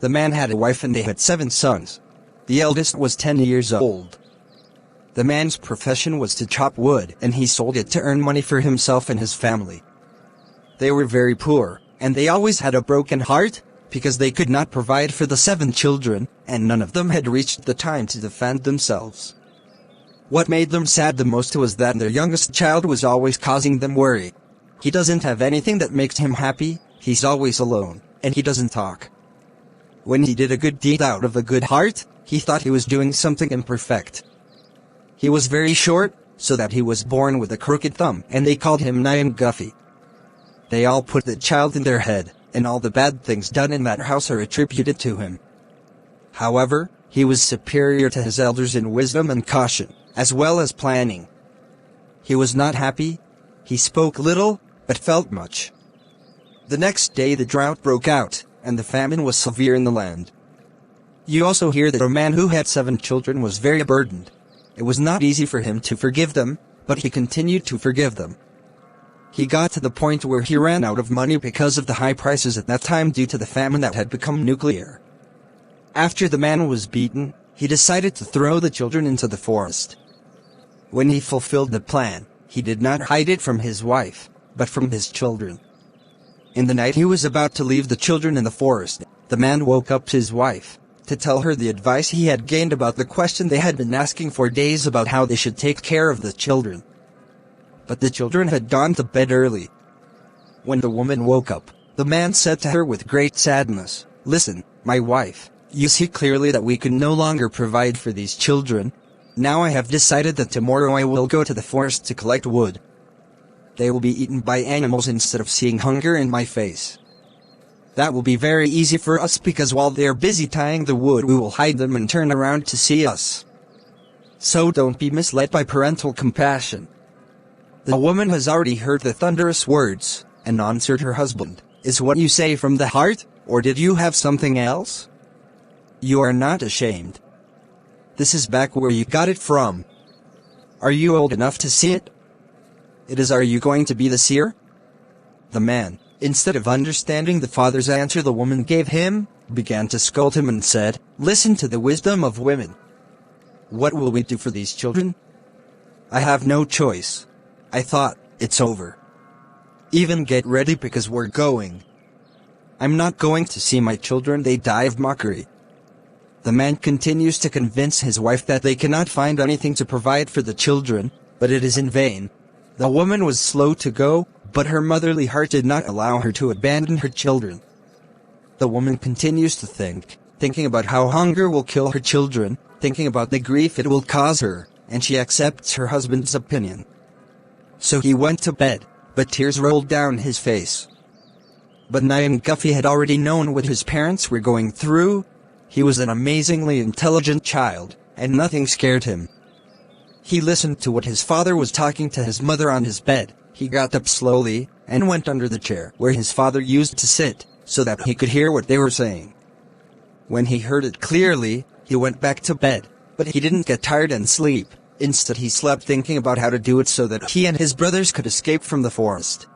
The man had a wife and they had 7 sons. The eldest was 10 years old. The man's profession was to chop wood, and he sold it to earn money for himself and his family. They were very poor, and they always had a broken heart, because they could not provide for the 7 children, and none of them had reached the time to defend themselves. What made them sad the most was that their youngest child was always causing them worry. He doesn't have anything that makes him happy, he's always alone, and he doesn't talk. When he did a good deed out of a good heart, he thought he was doing something imperfect. He was very short, so that he was born with a crooked thumb, and they called him nyangufi. They all put the child in their head, and all the bad things done in that house are attributed to him. However, he was superior to his elders in wisdom and caution, as well as planning. He was not happy. He spoke little, but felt much. The next day the drought broke out, and the famine was severe in the land. You also hear that a man who had 7 children was very burdened. It was not easy for him to forgive them, but he continued to forgive them. He got to the point where he ran out of money because of the high prices at that time due to the famine that had become nuclear. After the man was beaten, he decided to throw the children into the forest. When he fulfilled the plan, he did not hide it from his wife, but from his children. In the night he was about to leave the children in the forest, the man woke up his wife, to tell her the advice he had gained about the question they had been asking for days about how they should take care of the children. But the children had gone to bed early. When the woman woke up, the man said to her with great sadness, "Listen, my wife, you see clearly that we can no longer provide for these children. Now I have decided that tomorrow I will go to the forest to collect wood. They will be eaten by animals instead of seeing hunger in my face. That will be very easy for us because while they are busy tying the wood we will hide them and turn around to see us. So don't be misled by parental compassion." The woman has already heard the thunderous words, and answered her husband, "Is what you say from the heart, or did you have something else? You are not ashamed. This is back where you got it from. Are you old enough to see it? It is. Are you going to be the seer?" The man, instead of understanding the father's answer the woman gave him, began to scold him and said, "Listen to the wisdom of women. What will we do for these children? I have no choice. I thought, it's over. Even get ready because we're going. I'm not going to see my children they die of mockery." The man continues to convince his wife that they cannot find anything to provide for the children, but it is in vain. The woman was slow to go, but her motherly heart did not allow her to abandon her children. The woman continues to thinking about how hunger will kill her children, thinking about the grief it will cause her, and she accepts her husband's opinion. So he went to bed, but tears rolled down his face. But nyangufi had already known what his parents were going through. He was an amazingly intelligent child, and nothing scared him. He listened to what his father was talking to his mother on his bed. He got up slowly, and went under the chair where his father used to sit, so that he could hear what they were saying. When he heard it clearly, he went back to bed, but he didn't get tired and sleep. Instead he slept thinking about how to do it so that he and his brothers could escape from the forest.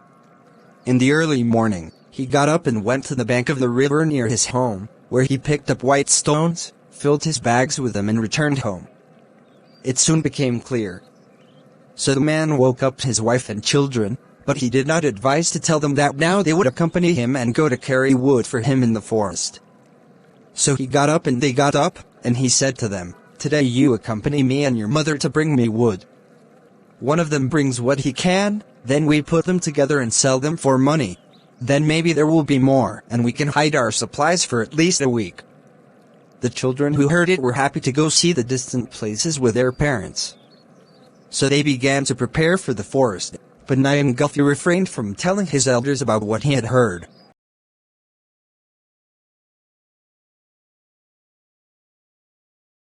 In the early morning, he got up and went to the bank of the river near his home, where he picked up white stones, filled his bags with them and returned home. It soon became clear. So the man woke up his wife and children, but he did not advise to tell them that now they would accompany him and go to carry wood for him in the forest. So he got up and they got up, and he said to them, "Today you accompany me and your mother to bring me wood. One of them brings what he can, then we put them together and sell them for money. Then maybe there will be more, and we can hide our supplies for at least a week." The children who heard it were happy to go see the distant places with their parents. So they began to prepare for the forest, but nyangufi refrained from telling his elders about what he had heard.